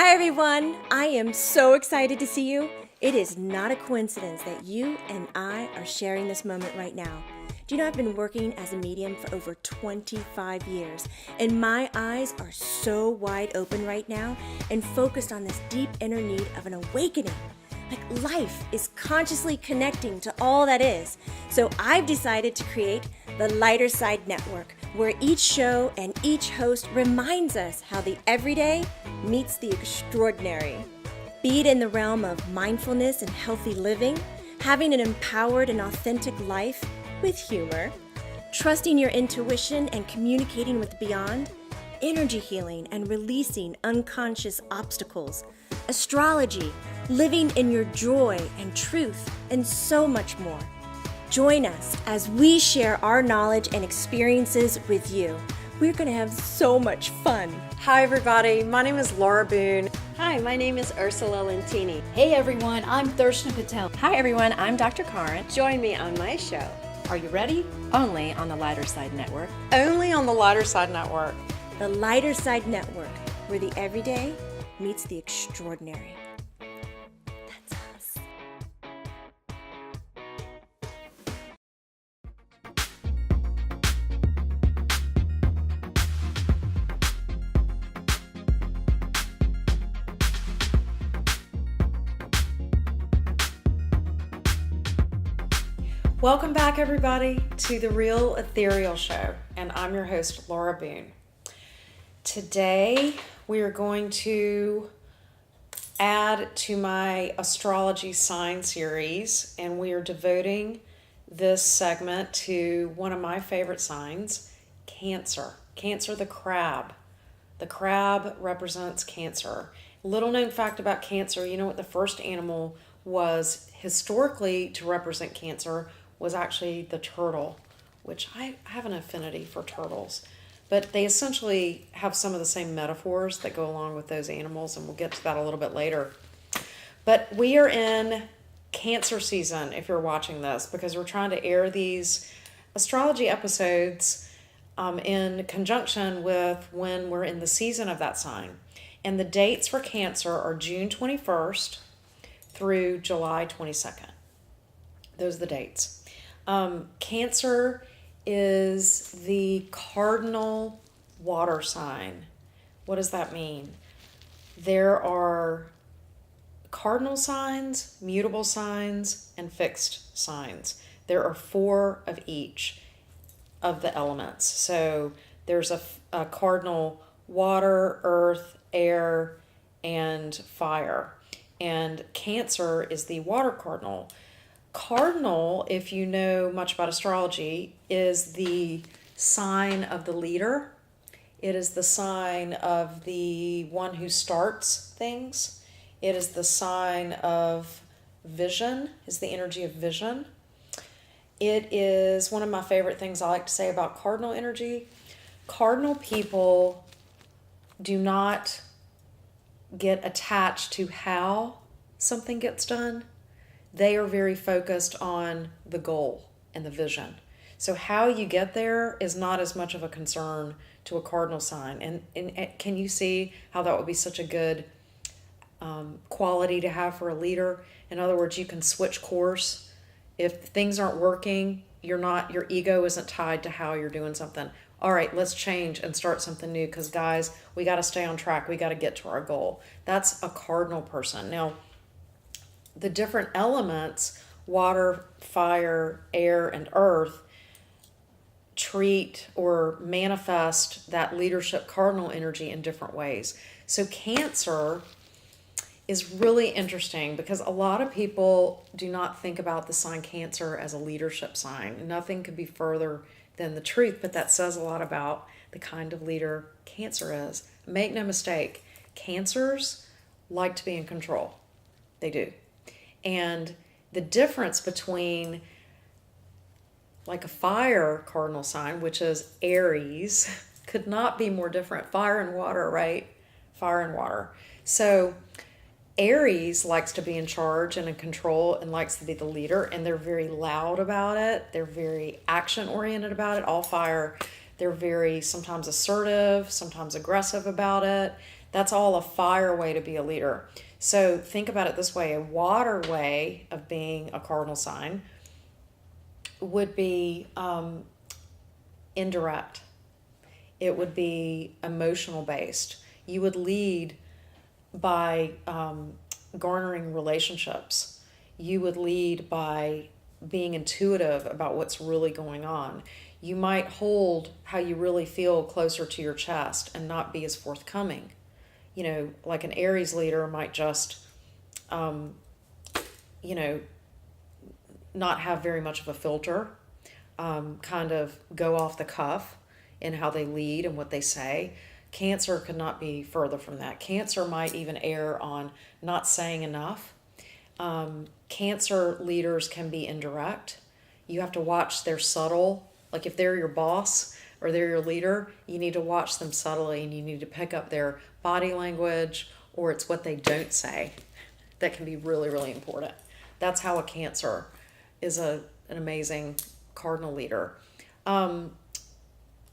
Hi everyone! I am so excited to see you. It is not a coincidence that you and I are sharing this moment right now. Do you know I've been working as a medium for over 25 years, and my eyes are so wide open right now and focused on this deep inner need of an awakening. Like life is consciously connecting to all that is. So I've decided to create the Lighter Side Network, where each show and each host reminds us how the everyday meets the extraordinary. Be it in the realm of mindfulness and healthy living, having an empowered and authentic life with humor, trusting your intuition and communicating with beyond, energy healing and releasing unconscious obstacles, astrology, living in your joy and truth, and so much more. Join us as we share our knowledge and experiences with you. We're going to have so much fun. Hi everybody, my name is Laura Boone. Hi, my name is Ursula Lentini. Hey everyone, I'm Thershna Patel. Hi everyone, I'm Dr. Karin. Join me on my show. Are you ready? Only on the Lighter Side Network. Only on the Lighter Side Network. The Lighter Side Network, where the everyday meets the extraordinary. That's us. Welcome back everybody to the Real Ethereal Show, and I'm your host Laura Boone. Today we are going to add to my astrology sign series, and we are devoting this segment to one of my favorite signs, Cancer. Cancer, the crab. The crab represents Cancer. Little known fact about Cancer, you know what the first animal was historically to represent Cancer was actually the turtle, which I have an affinity for turtles. But they essentially have some of the same metaphors that go along with those animals, and we'll get to that a little bit later. But we are in Cancer season, if you're watching this, because we're trying to air these astrology episodes in conjunction with when we're in the season of that sign. And the dates for Cancer are June 21st through July 22nd. Those are the dates. Cancer is the cardinal water sign. What does that mean? There are cardinal signs, mutable signs, and fixed signs. There are 4 of each of the elements. So there's a cardinal water, earth, air, and fire. And Cancer is the water cardinal. Cardinal, if you know much about astrology, is the sign of the leader. It is the sign of the one who starts things. It is the sign of vision, is the energy of vision. It is one of my favorite things I like to say about cardinal energy. Cardinal people do not get attached to how something gets done. They are very focused on the goal and the vision. So how you get there is not as much of a concern to a cardinal sign. And can you see how that would be such a good quality to have for a leader? In other words, you can switch course. If things aren't working, your ego isn't tied to how you're doing something. All right, let's change and start something new, because guys, we got to stay on track. We got to get to our goal. That's a cardinal person. Now, the different elements, water, fire, air, and earth, treat or manifest that leadership cardinal energy in different ways. So Cancer is really interesting because a lot of people do not think about the sign Cancer as a leadership sign. Nothing could be further than the truth, but that says a lot about the kind of leader Cancer is. Make no mistake, Cancers like to be in control. They do. And the difference between like a fire cardinal sign, which is Aries, could not be more different. Fire and water, right? Fire and water. So Aries likes to be in charge and in control and likes to be the leader, and they're very loud about it. They're very action oriented about it. All fire, they're very sometimes assertive, sometimes aggressive about it. That's all a fire way to be a leader. So think about it this way: a water way of being a cardinal sign would be indirect. It would be emotional based. You would lead by garnering relationships. You would lead by being intuitive about what's really going on. You might hold how you really feel closer to your chest and not be as forthcoming. You know, like an Aries leader might just, not have very much of a filter, kind of go off the cuff in how they lead and what they say. Cancer could not be further from that. Cancer might even err on not saying enough. Cancer leaders can be indirect. You have to watch their subtle, like if they're your boss or they're your leader, you need to watch them subtly, and you need to pick up their body language, or it's what they don't say that can be really, really important. That's how a Cancer is an amazing cardinal leader.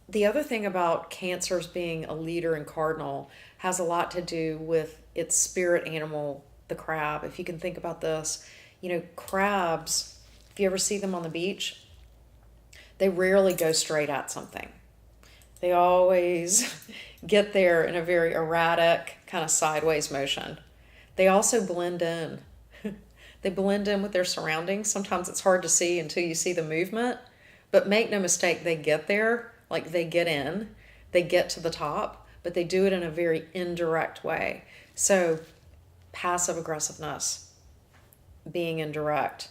The other thing about Cancers being a leader in cardinal has a lot to do with its spirit animal, the crab. If you can think about this, crabs, if you ever see them on the beach, they rarely go straight at something. They always get there in a very erratic, kind of sideways motion. They also blend in. They blend in with their surroundings. Sometimes it's hard to see until you see the movement, but make no mistake, they get there. Like they get in, they get to the top, but they do it in a very indirect way. So passive aggressiveness, being indirect,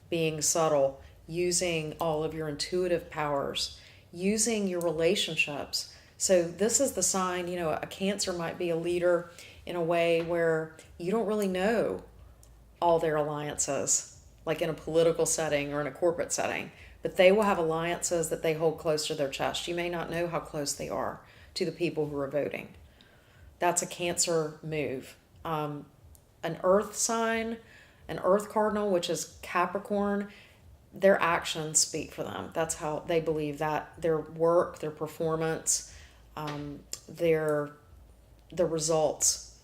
being subtle, using all of your intuitive powers, using your relationships. So this is the sign, a Cancer might be a leader in a way where you don't really know all their alliances, like in a political setting or in a corporate setting. But they will have alliances that they hold close to their chest. You may not know how close they are to the people who are voting. That's a Cancer move. An earth sign, an earth cardinal, which is Capricorn, their actions speak for them. That's how they believe that their work, their performance, the results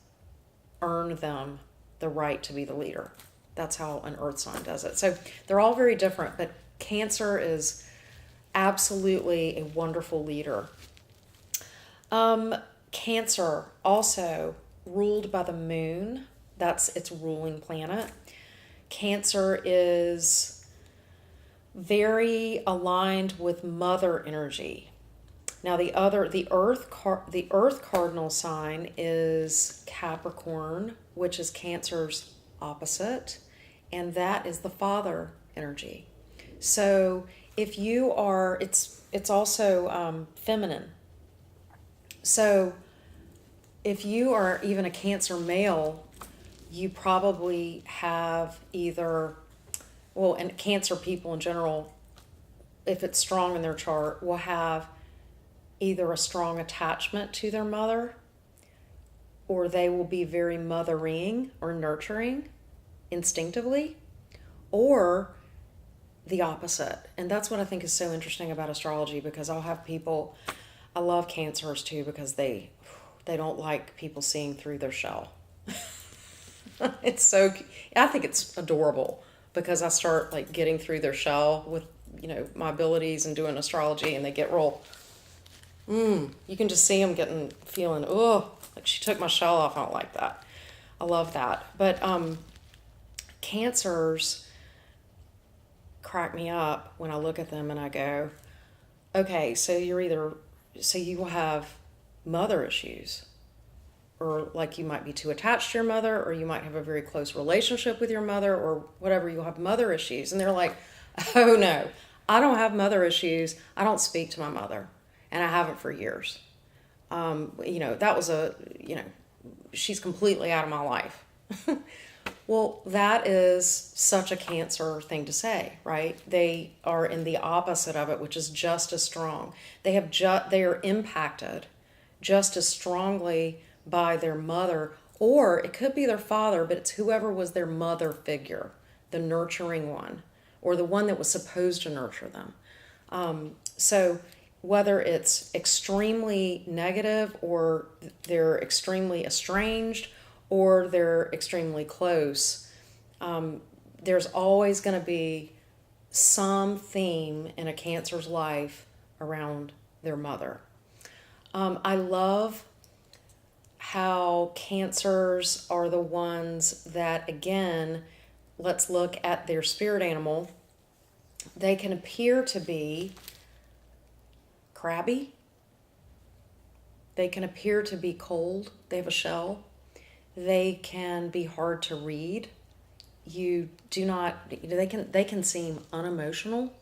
earn them the right to be the leader. That's how an earth sign does it. So they're all very different, but Cancer is absolutely a wonderful leader. Cancer also ruled by the moon. That's its ruling planet. Cancer is very aligned with mother energy. Now the earth cardinal sign is Capricorn, which is Cancer's opposite, and that is the father energy. So if you are, it's also feminine. So if you are even a Cancer male, you probably have and Cancer people in general, if it's strong in their chart, will have either a strong attachment to their mother, or they will be very mothering or nurturing instinctively, or the opposite. And that's what I think is so interesting about astrology, because I'll have people, I love Cancers too, because they don't like people seeing through their shell. I think it's adorable, because I start like getting through their shell with, my abilities and doing astrology, and they get real, you can just see them feeling, like she took my shell off. I don't like that. I love that. But Cancers crack me up when I look at them and I go, okay, so you will have mother issues, or like you might be too attached to your mother, or you might have a very close relationship with your mother, or whatever. You'll have mother issues. And they're like, oh no, I don't have mother issues. I don't speak to my mother, and I haven't for years. That was she's completely out of my life. Well, that is such a Cancer thing to say, right? They are in the opposite of it, which is just as strong. They are impacted just as strongly by their mother, or it could be their father, but it's whoever was their mother figure, the nurturing one, or the one that was supposed to nurture them. So whether it's extremely negative or they're extremely estranged or they're extremely close, there's always going to be some theme in a Cancer's life around their mother. I love how Cancers are the ones that, again, let's look at their spirit animal. They can appear to be crabby. They can appear to be cold. They have a shell. They can be hard to read. They can seem unemotional.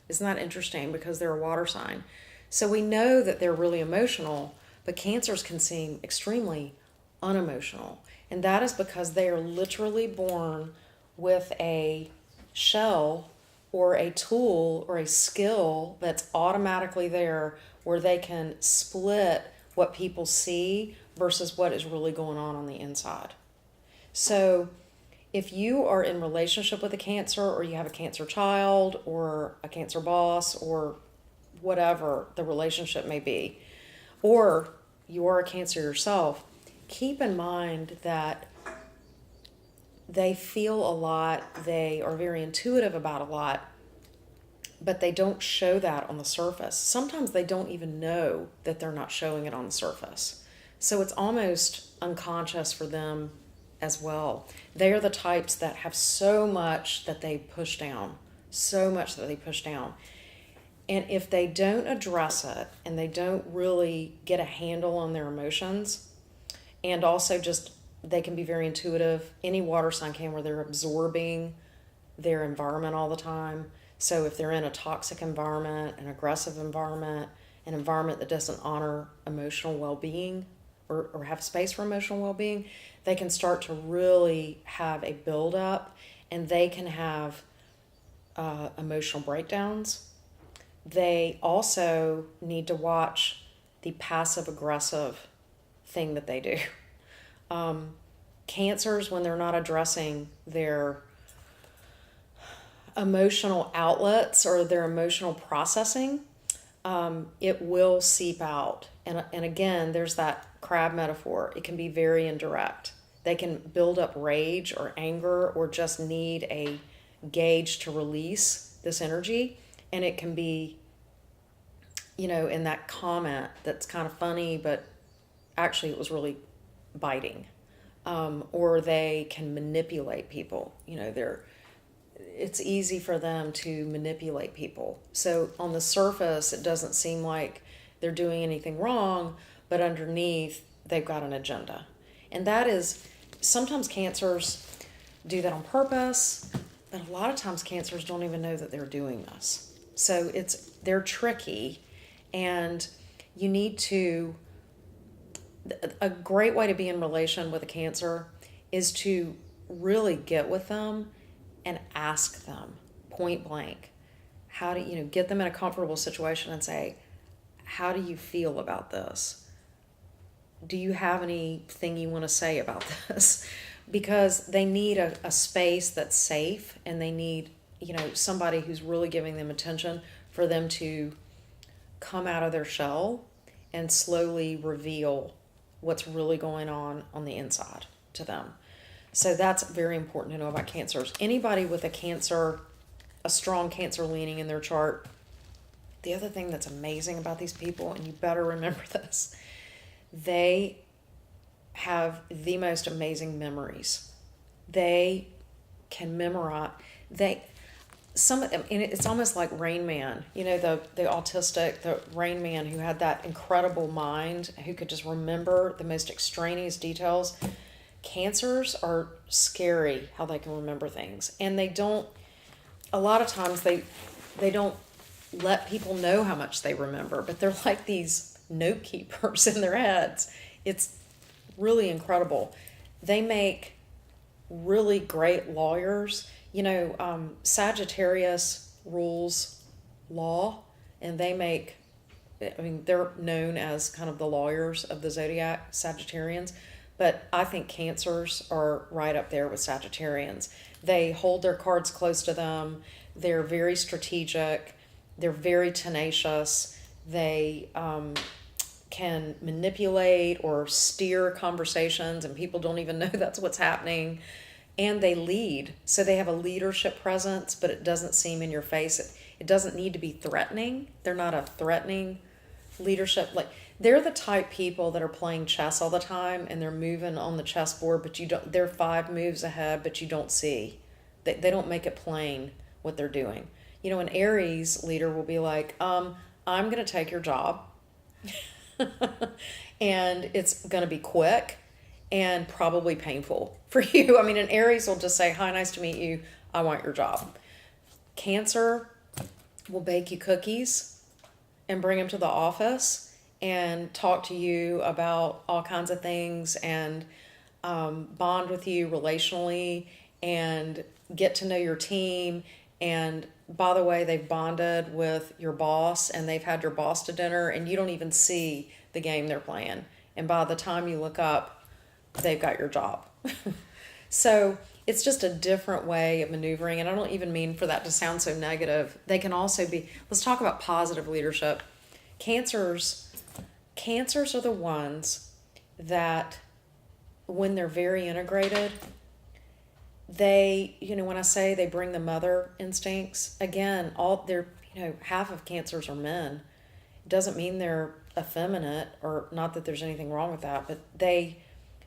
Isn't that interesting? Because they're a water sign. So we know that they're really emotional, but Cancers can seem extremely unemotional. And that is because they are literally born with a shell or a tool or a skill that's automatically there where they can split what people see versus what is really going on the inside. So if you are in relationship with a Cancer, or you have a Cancer child or a Cancer boss or whatever the relationship may be, or you are a Cancer yourself, keep in mind that they feel a lot, they are very intuitive about a lot, but they don't show that on the surface. Sometimes they don't even know that they're not showing it on the surface. So it's almost unconscious for them as well. They are the types that have so much that they push down, And if they don't address it and they don't really get a handle on their emotions, and also just they can be very intuitive. Any water sign can, where they're absorbing their environment all the time. So if they're in a toxic environment, an aggressive environment, an environment that doesn't honor emotional well-being or have space for emotional well-being, they can start to really have a buildup, and they can have emotional breakdowns. They also need to watch the passive-aggressive thing that they do. Cancers, when they're not addressing their emotional outlets or their emotional processing, it will seep out. And again, there's that crab metaphor. It can be very indirect. They can build up rage or anger or just need a gauge to release this energy. And it can be, in that comment that's kind of funny, but actually it was really biting. Or they can manipulate people. It's easy for them to manipulate people. So on the surface, it doesn't seem like they're doing anything wrong, but underneath, they've got an agenda. And that is, sometimes Cancers do that on purpose, but a lot of times Cancers don't even know that they're doing this. So they're tricky, and you need to, a great way to be in relation with a Cancer is to really get with them and ask them point blank, how do get them in a comfortable situation and say, how do you feel about this? Do you have anything you want to say about this? Because they need a space that's safe, and they need, somebody who's really giving them attention for them to come out of their shell and slowly reveal what's really going on the inside to them. So that's very important to know about Cancers. Anybody with a strong Cancer leaning in their chart, the other thing that's amazing about these people, and you better remember this, they have the most amazing memories. They can memorize. It's almost like Rain Man, the autistic, the Rain Man who had that incredible mind, who could just remember the most extraneous details. Cancers are scary how they can remember things, and a lot of times they don't let people know how much they remember, but they're like these note keepers in their heads. It's really incredible. They make really great lawyers. Sagittarius rules law, and they're known as kind of the lawyers of the zodiac, Sagittarians, but I think Cancers are right up there with Sagittarians. They hold their cards close to them. They're very strategic. They're very tenacious. They can manipulate or steer conversations, and people don't even know that's what's happening. And they lead. So they have a leadership presence, but it doesn't seem in your face. It doesn't need to be threatening. They're not a threatening leadership. Like, they're the type people that are playing chess all the time and they're moving on the chessboard, but you don't, they're 5 moves ahead, but you don't see. They don't make it plain what they're doing. You know, an Aries leader will be like, I'm going to take your job. And it's going to be quick and probably painful for you. I mean, an Aries will just say, hi, nice to meet you. I want your job. Cancer will bake you cookies and bring them to the office and talk to you about all kinds of things and bond with you relationally and get to know your team. And by the way, they've bonded with your boss and they've had your boss to dinner and you don't even see the game they're playing. And by the time you look up, they've got your job. So it's just a different way of maneuvering. And I don't even mean for that to sound so negative. They can also be, let's talk about positive leadership. Cancers are the ones that when they're very integrated, they, you know, when I say they bring the mother instincts, again, all they're, you know, half of cancers are men. It doesn't mean they're effeminate, or not that there's anything wrong with that, but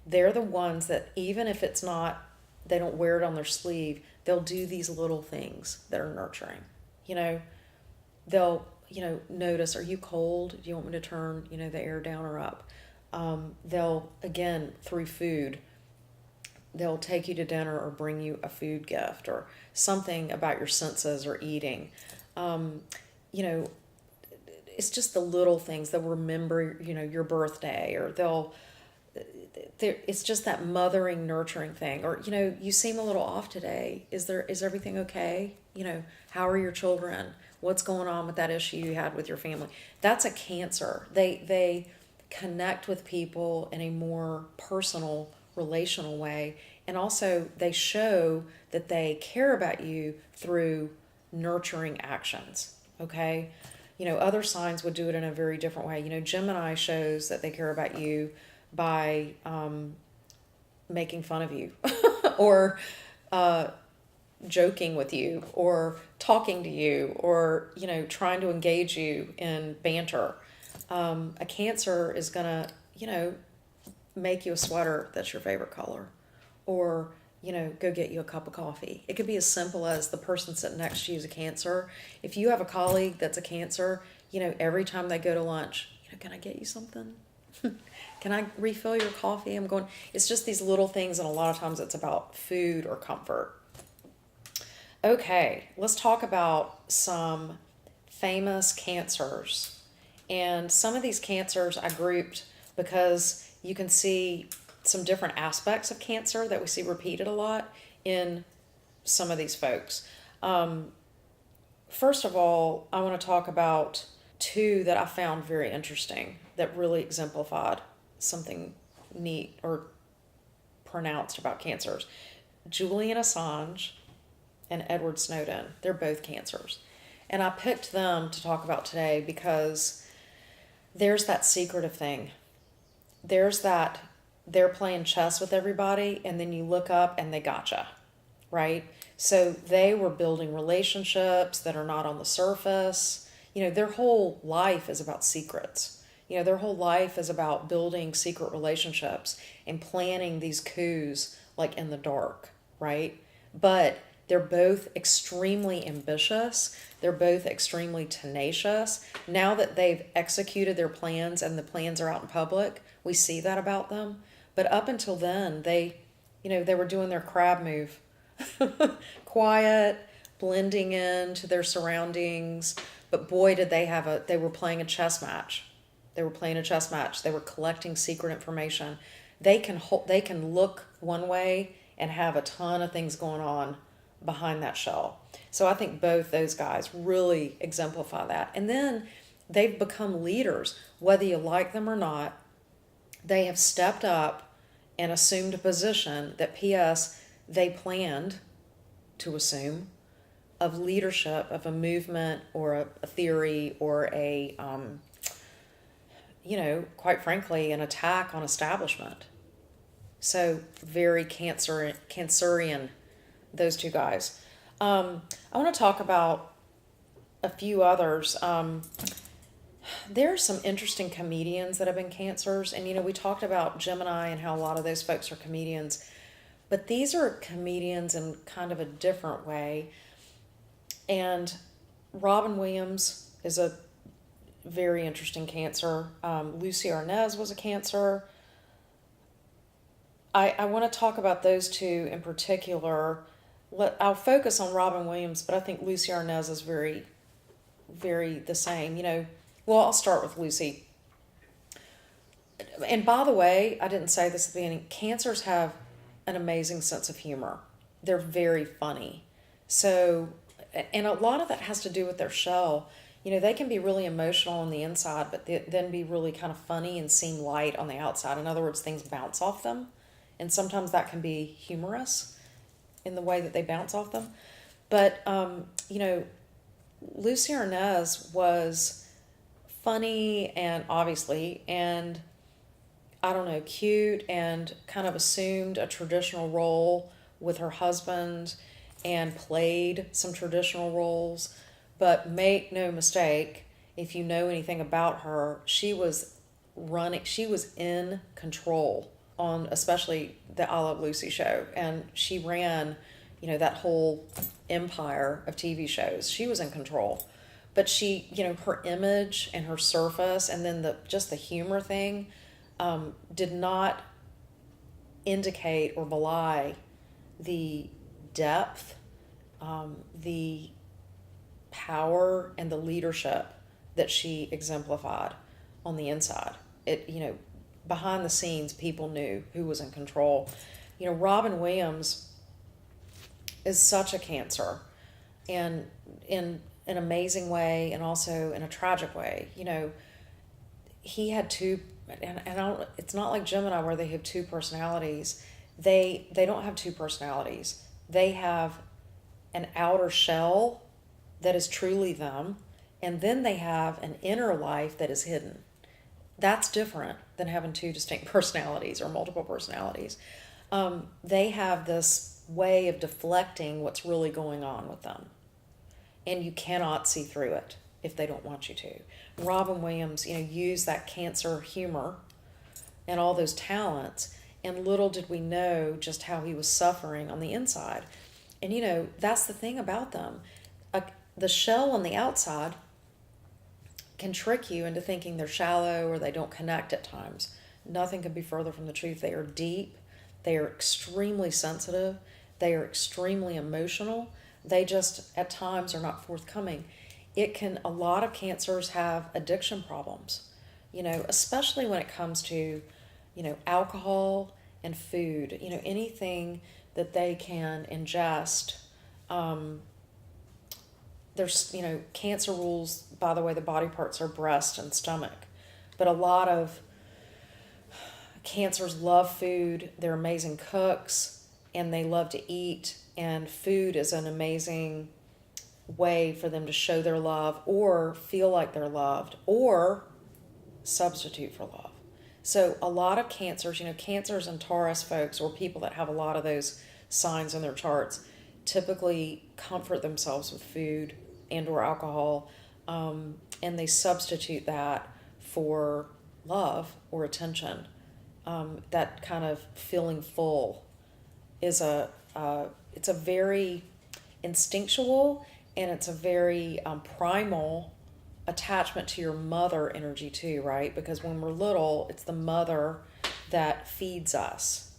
they're the ones that even if it's not, they don't wear it on their sleeve, they'll do these little things that are nurturing. You know, they'll, you know, notice, are you cold? Do you want me to turn, you know, the air down or up? They'll, again, through food, they'll take you to dinner or bring you a food gift or something about your senses or eating. You know, it's just the little things. They'll remember, you know, your birthday, or it's just that mothering, nurturing thing. Or, you know, you seem a little off today. Is everything okay? You know, how are your children? What's going on with that issue you had with your family? That's a Cancer. They connect with people in a more personal, relational way. And also they show that they care about you through nurturing actions. Okay. You know, other signs would do it in a very different way. You know, Gemini shows that they care about you by making fun of you or joking with you or talking to you or, you know, trying to engage you in banter. A Cancer is going to, you know, make you a sweater that's your favorite color, or, you know, go get you a cup of coffee. It could be as simple as the person sitting next to you is a Cancer. If you have a colleague that's a Cancer, you know, every time they go to lunch, you know, can I get you something? Can I refill your coffee? It's just these little things, and a lot of times it's about food or comfort. Okay, let's talk about some famous Cancers. And some of these Cancers I grouped because you can see some different aspects of Cancer that we see repeated a lot in some of these folks. First of all, I want to talk about 2 that I found very interesting that really exemplified something neat or pronounced about Cancers. Julian Assange and Edward Snowden. They're both Cancers. And I picked them to talk about today because there's that secretive thing. There's that they're playing chess with everybody, and then you look up and they gotcha, right? So they were building relationships that are not on the surface. You know, their whole life is about secrets. You know, their whole life is about building secret relationships and planning these coups like in the dark, right? But they're both extremely ambitious. They're both extremely tenacious. Now that they've executed their plans and the plans are out in public, we see that about them. But up until then, they were doing their crab move. Quiet, blending into their surroundings. But boy, did they were playing a chess match. They were playing a chess match. They were collecting secret information. They can look one way and have a ton of things going on behind that shell. So I think both those guys really exemplify that. And then they've become leaders, whether you like them or not. They have stepped up and assumed a position that P.S. they planned to assume, of leadership of a movement or a theory or a quite frankly, an attack on establishment. So very Cancerian, those two guys. I want to talk about a few others. There are some interesting comedians that have been Cancers, and we talked about Gemini and how a lot of those folks are comedians, but these are comedians in kind of a different way. And Robin Williams is a very interesting Cancer. Lucy Arnaz was a Cancer. I want to talk about those two in particular. I'll focus on Robin Williams, but I think Lucy Arnaz is very, very the same. Well, I'll start with Lucy. And by the way, I didn't say this at the beginning, Cancers have an amazing sense of humor. They're very funny. So, and a lot of that has to do with their shell. They can be really emotional on the inside, but then be really kind of funny and seem light on the outside. In other words, things bounce off them. And sometimes that can be humorous in the way that they bounce off them. But, Lucy Arnaz was funny and cute, and kind of assumed a traditional role with her husband and played some traditional roles. But make no mistake, if you know anything about her, she was in control on especially the I Love Lucy show. And she ran, that whole empire of TV shows. She was in control. But she, her image and her surface, and then the humor thing, did not indicate or belie the depth, the power, and the leadership that she exemplified on the inside. Behind the scenes, people knew who was in control. Robin Williams is such a Cancer, and in an amazing way, and also in a tragic way. He had two, and it's not like Gemini where they have two personalities. They don't have two personalities. They have an outer shell that is truly them, and then they have an inner life that is hidden. That's different than having two distinct personalities or multiple personalities. They have this way of deflecting what's really going on with them, and you cannot see through it if they don't want you to. Robin Williams, used that Cancer humor and all those talents, and little did we know just how he was suffering on the inside. And that's the thing about them. The shell on the outside can trick you into thinking they're shallow or they don't connect at times. Nothing could be further from the truth. They are deep. They are extremely sensitive. They are extremely emotional. They just at times are not forthcoming. A lot of Cancers have addiction problems, especially when it comes to, alcohol and food, anything that they can ingest. There's, Cancer rules, by the way, the body parts are breast and stomach. But a lot of Cancers love food. They're amazing cooks, and they love to eat. And food is an amazing way for them to show their love or feel like they're loved or substitute for love. So a lot of Cancers, Cancers and Taurus folks, or people that have a lot of those signs in their charts, typically comfort themselves with food and or alcohol, and they substitute that for love or attention. That kind of feeling full is it's a very instinctual, and it's a very primal attachment to your mother energy too, right? Because when we're little, it's the mother that feeds us.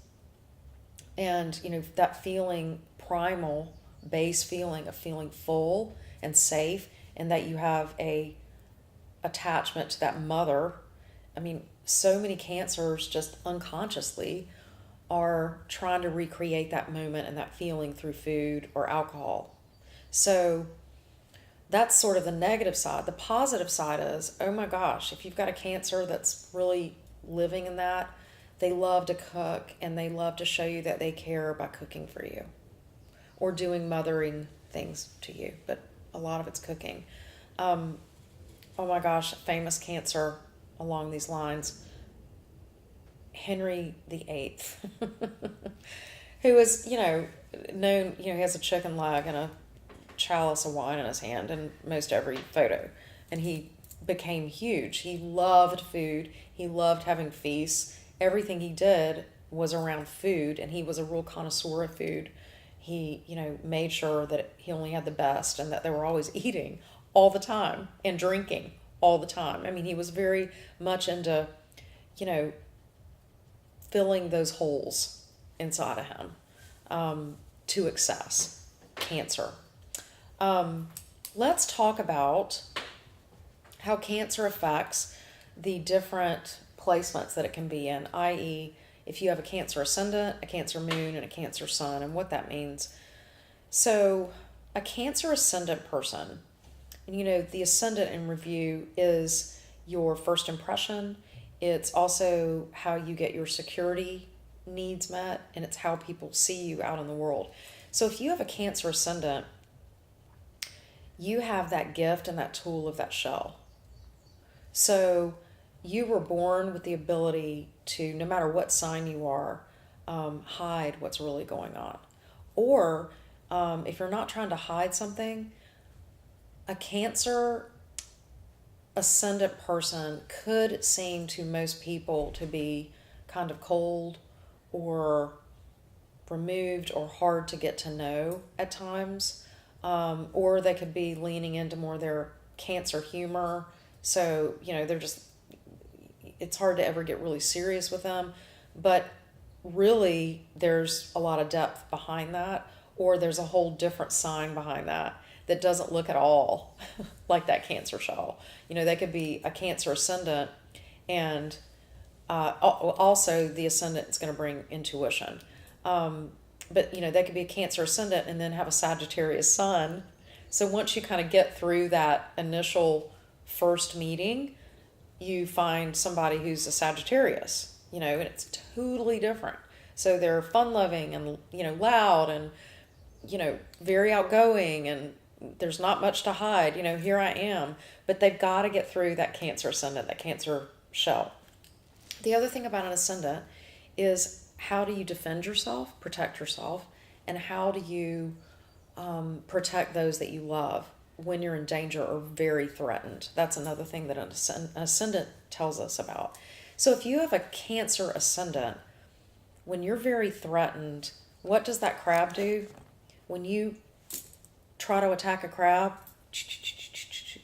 And, that feeling, primal base feeling of feeling full and safe, and that you have a attachment to that mother. I mean, so many Cancers just unconsciously are trying to recreate that moment and that feeling through food or alcohol. So that's sort of the negative side. The positive side is, oh my gosh, if you've got a Cancer that's really living in that, they love to cook, and they love to show you that they care by cooking for you or doing mothering things to you, but a lot of it's cooking. Oh my gosh, famous Cancer, along these lines, Henry VIII, who is, known, he has a chicken leg and a chalice of wine in his hand in most every photo. And he became huge. He loved food. He loved having feasts. Everything he did was around food, and he was a real connoisseur of food. He, made sure that he only had the best and that they were always eating all the time and drinking all the time. I mean, he was very much into, filling those holes inside of him to excess. Cancer. Let's talk about how cancer affects the different placements that it can be in, i.e., if you have a Cancer ascendant, a Cancer moon, and a Cancer sun, and what that means. So a Cancer ascendant person, and the ascendant in review is your first impression. It's also how you get your security needs met, and it's how people see you out in the world. So if you have a Cancer ascendant, you have that gift and that tool of that shell. So you were born with the ability to, no matter what sign you are, hide what's really going on. Or if you're not trying to hide something, a Cancer ascendant person could seem to most people to be kind of cold or removed or hard to get to know at times. Or they could be leaning into more their Cancer humor. So, they're just, it's hard to ever get really serious with them. But really, there's a lot of depth behind that, or there's a whole different sign behind that doesn't look at all like that Cancer shell. They could be a Cancer ascendant, and also the ascendant is going to bring intuition. But, they could be a Cancer ascendant and then have a Sagittarius sun. So once you kind of get through that initial first meeting, you find somebody who's a Sagittarius, and it's totally different. So they're fun-loving and, loud and, very outgoing, and there's not much to hide. Here I am. But they've got to get through that Cancer ascendant, that Cancer shell. The other thing about an ascendant is, how do you defend yourself, protect yourself, and how do you protect those that you love when you're in danger or very threatened? That's another thing that an ascendant tells us about. So if you have a Cancer ascendant, when you're very threatened, what does that crab do? When you try to attack a crab,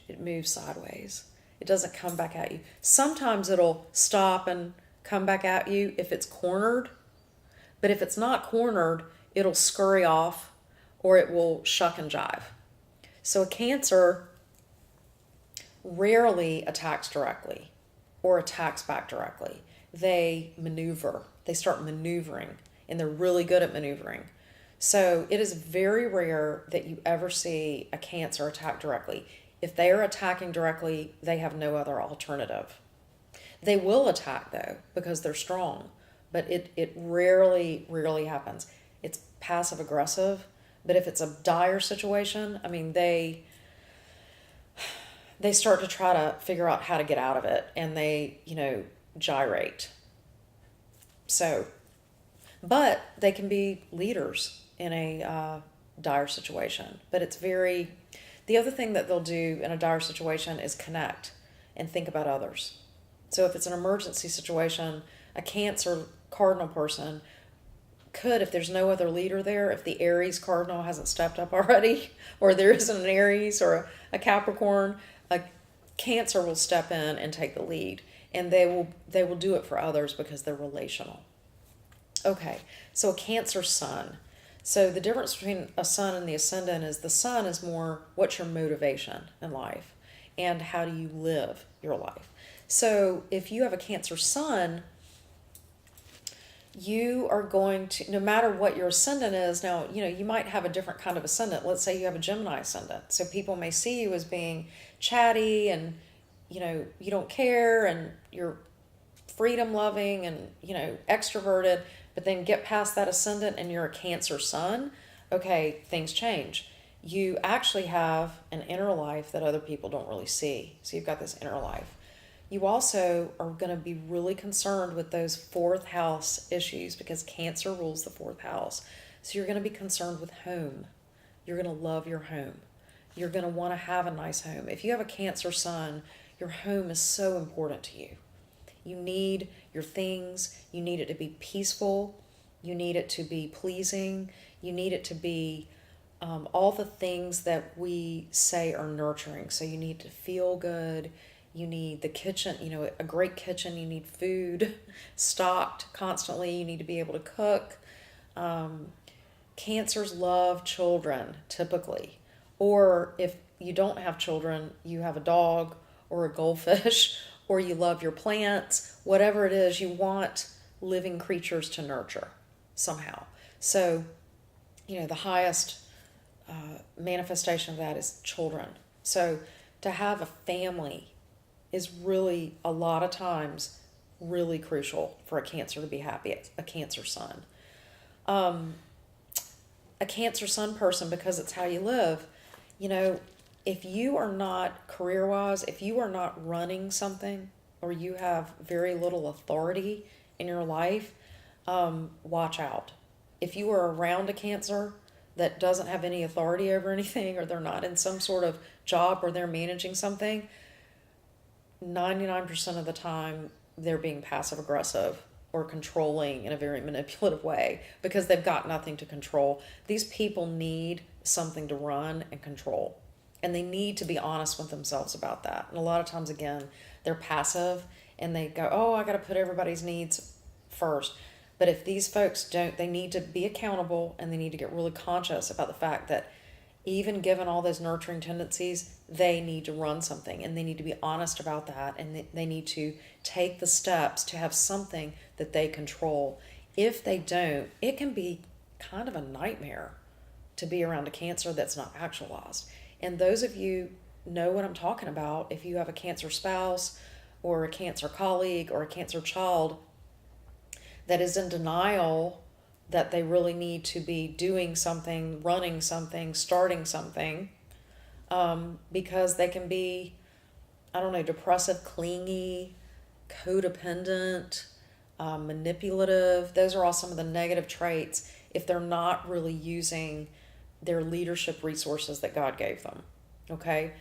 it moves sideways. It doesn't come back at you. Sometimes it'll stop and come back at you if it's cornered. But if it's not cornered, it'll scurry off, or it will shuck and jive. So a Cancer rarely attacks directly or attacks back directly. They maneuver. They start maneuvering, and they're really good at maneuvering. So it is very rare that you ever see a Cancer attack directly. If they are attacking directly, they have no other alternative. They will attack, though, because they're strong. But it rarely happens. It's passive aggressive. But if it's a dire situation, I mean, they start to try to figure out how to get out of it, and they, gyrate. So, but they can be leaders in a dire situation. But the other thing that they'll do in a dire situation is connect and think about others. So if it's an emergency situation, a Cancer cardinal person could, if there's no other leader there, if the Aries cardinal hasn't stepped up already, or there isn't an Aries or a Capricorn, a Cancer will step in and take the lead, and they will do it for others because they're relational. Okay, so a Cancer sun. So the difference between a sun and the ascendant is the sun is more what's your motivation in life and how do you live your life. So if you have a Cancer sun, you are going to, no matter what your ascendant is, now, you might have a different kind of ascendant. Let's say you have a Gemini ascendant. So people may see you as being chatty and, you don't care and you're freedom loving and, extroverted, but then get past that ascendant and you're a Cancer sun. Okay, things change. You actually have an inner life that other people don't really see. So you've got this inner life. You also are going to be really concerned with those fourth house issues because Cancer rules the fourth house. So you're going to be concerned with home. You're going to love your home. You're going to want to have a nice home. If you have a Cancer sun, your home is so important to you. You need your things. You need it to be peaceful. You need it to be pleasing. You need it to be all the things that we say are nurturing. So you need to feel good. You need the kitchen, a great kitchen. You need food stocked constantly. You need to be able to cook. Cancers love children, typically. Or if you don't have children, you have a dog or a goldfish, or you love your plants, whatever it is, you want living creatures to nurture somehow. So, the highest manifestation of that is children. So to have a family is really, a lot of times, really crucial for a Cancer to be happy, a Cancer sun. A Cancer sun person, because it's how you live, if you are not career-wise, if you are not running something or you have very little authority in your life, watch out. If you are around a Cancer that doesn't have any authority over anything, or they're not in some sort of job where they're managing something, 99% of the time they're being passive-aggressive or controlling in a very manipulative way because they've got nothing to control. These people need something to run and control, and they need to be honest with themselves about that. And a lot of times, again, they're passive and they go, oh, I got to put everybody's needs first. But if these folks don't, they need to be accountable, and they need to get really conscious about the fact that even given all those nurturing tendencies, they need to run something, and they need to be honest about that, and they need to take the steps to have something that they control. If they don't, it can be kind of a nightmare to be around a Cancer that's not actualized. And those of you know what I'm talking about. If you have a Cancer spouse or a Cancer colleague or a Cancer child that is in denial that they really need to be doing something, running something, starting something, because they can be, depressive, clingy, codependent, manipulative. Those are all some of the negative traits if they're not really using their leadership resources that God gave them. Okay?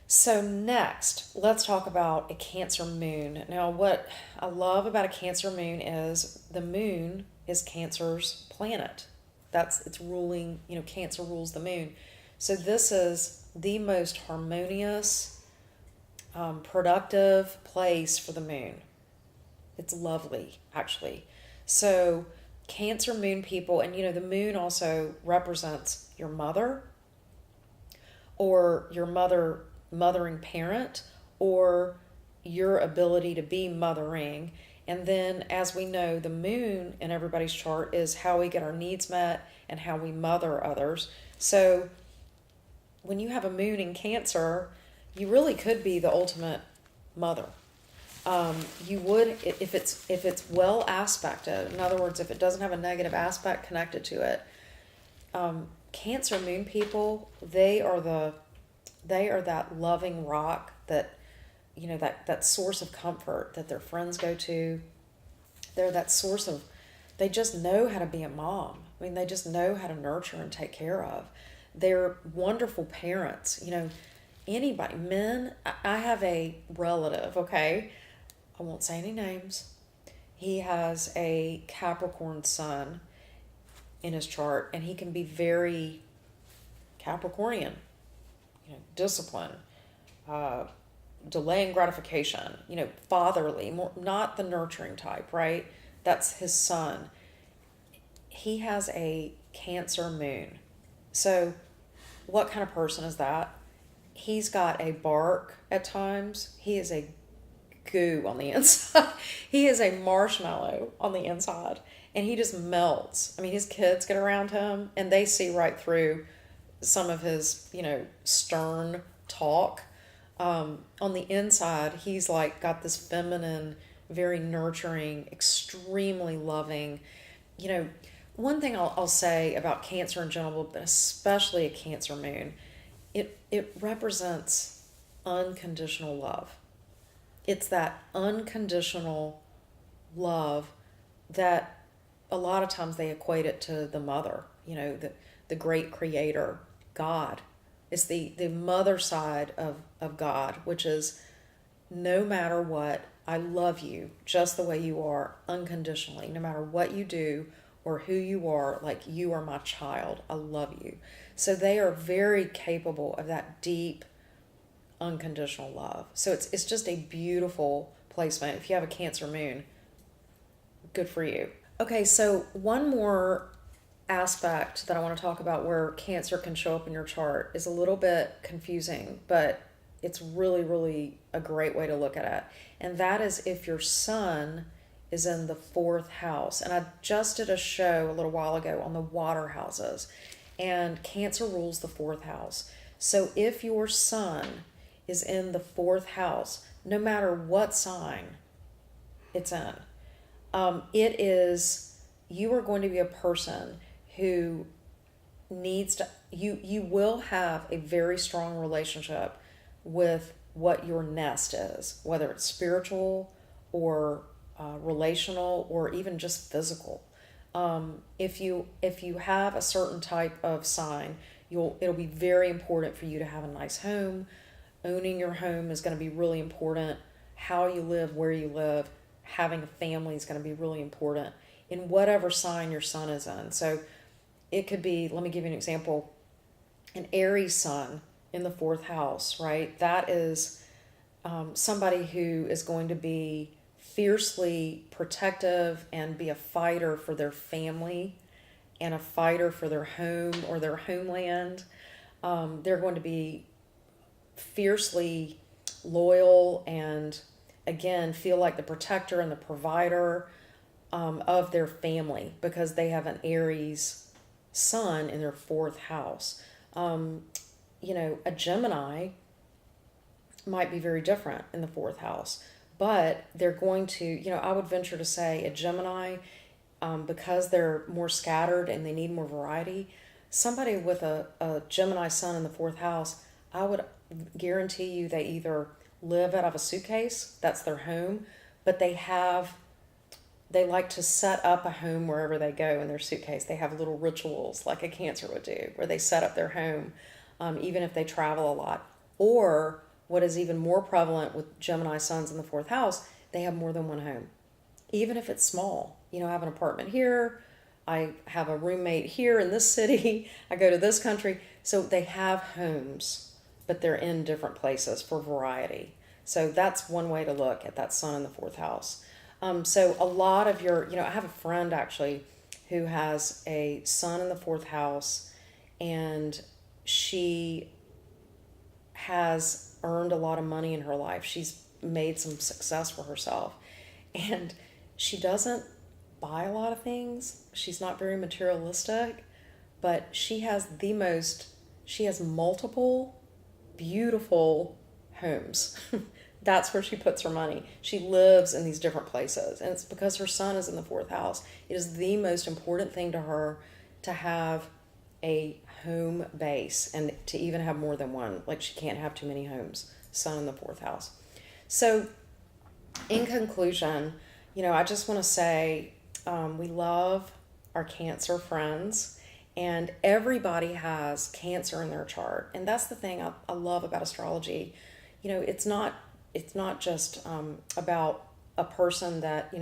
So next, let's talk about a Cancer moon. Now, what I love about a Cancer moon is the moon is Cancer's planet. It's ruling, Cancer rules the moon. So this is the most harmonious, productive place for the moon. It's lovely, actually. So Cancer moon people, and the moon also represents your mother, or your mothering parent, or your ability to be mothering. And then, as we know, the moon in everybody's chart is how we get our needs met and how we mother others. So when you have a moon in Cancer, you really could be the ultimate mother. You would, if it's well aspected. In other words, if it doesn't have a negative aspect connected to it. Cancer moon people, they are that loving rock that, that source of comfort that their friends go to. They're that source of, they just know how to be a mom. They just know how to nurture and take care of. They're wonderful parents. Anybody, men, I have a relative, okay? I won't say any names. He has a Capricorn sun in his chart, and he can be very Capricornian, discipline, delaying gratification, fatherly, more, not the nurturing type, right? That's his sun. He has a Cancer moon. So what kind of person is that? He's got a bark at times. He is a goo on the inside. He is a marshmallow on the inside, and he just melts. His kids get around him and they see right through some of his, stern talk. On the inside, he's got this feminine, very nurturing, extremely loving. One thing I'll say about Cancer in general, but especially a Cancer moon, it represents unconditional love. it's that unconditional love that a lot of times they equate it to the mother, the great creator, God. It's the mother side of God, which is no matter what, I love you just the way you are, unconditionally. No matter what you do or who you are, like you are my child. I love you. So they are very capable of that deep, unconditional love. So it's just a beautiful placement. If you have a Cancer moon, good for you. Okay, so one more aspect that I want to talk about where Cancer can show up in your chart is a little bit confusing, but it's really, really a great way to look at it. And that is if your sun is in the 4th house. And I just did a show a little while ago on the water houses, and Cancer rules the 4th house. So if your sun is in the 4th house, no matter what sign it's in, you are going to be a person who needs to, you will have a very strong relationship with what your nest is, whether it's spiritual or relational or even just physical. If you have a certain type of sign, it'll be very important for you to have a nice home. Owning your home is going to be really important. How you live, where you live, having a family is going to be really important in whatever sign your sun is in. So it could be, let me give you an example, an Aries sun in the 4th house, right? That is somebody who is going to be fiercely protective and be a fighter for their family and a fighter for their home or their homeland. They're going to be fiercely loyal and, again, feel like the protector and the provider of their family because they have an Aries sun in their 4th house. A Gemini might be very different in the 4th house, but they're going to, I would venture to say a Gemini, because they're more scattered and they need more variety, somebody with a Gemini sun in the 4th house, I would guarantee you they either live out of a suitcase, that's their home, but they like to set up a home wherever they go in their suitcase. They have little rituals like a Cancer would do, where they set up their home, even if they travel a lot. Or what is even more prevalent with Gemini suns in the 4th house, they have more than one home, even if it's small. I have an apartment here, I have a roommate here in this city, I go to this country. So they have homes, but they're in different places for variety. So that's one way to look at that sun in the 4th house. So a lot of I have a friend actually who has a sun in the 4th house, and she has earned a lot of money in her life. She's made some success for herself, and she doesn't buy a lot of things. She's not very materialistic, but she has multiple beautiful homes. That's where she puts her money. She lives in these different places, and it's because her sun is in the 4th house. It is the most important thing to her to have a home base and to even have more than one. Like, she can't have too many homes. Sun in the 4th house. So in conclusion, I just want to say we love our Cancer friends, and everybody has Cancer in their chart. And that's the thing I love about astrology. It's not just about a person that,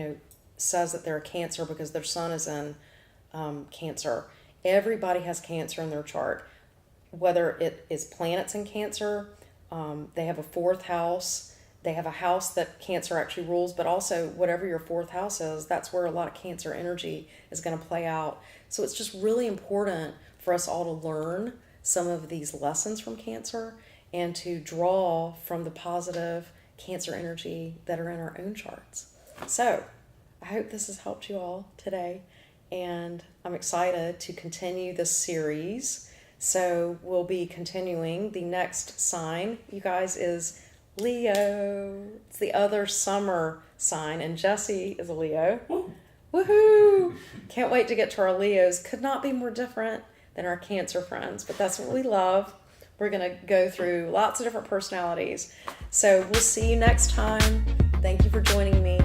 says that they're a Cancer because their sun is in Cancer. Everybody has Cancer in their chart, whether it is planets in Cancer, they have a 4th house, they have a house that Cancer actually rules, but also whatever your 4th house is, that's where a lot of Cancer energy is going to play out. So it's just really important for us all to learn some of these lessons from Cancer and to draw from the positive Cancer energy that are in our own charts. So I hope this has helped you all today, and I'm excited to continue this series. So we'll be continuing. The next sign, you guys, is Leo. It's the other summer sign, and Jesse is a Leo. Woohoo! Can't wait to get to our Leos. Could not be more different than our Cancer friends, but that's what we love. We're going to go through lots of different personalities. So we'll see you next time. Thank you for joining me.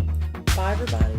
Bye, everybody.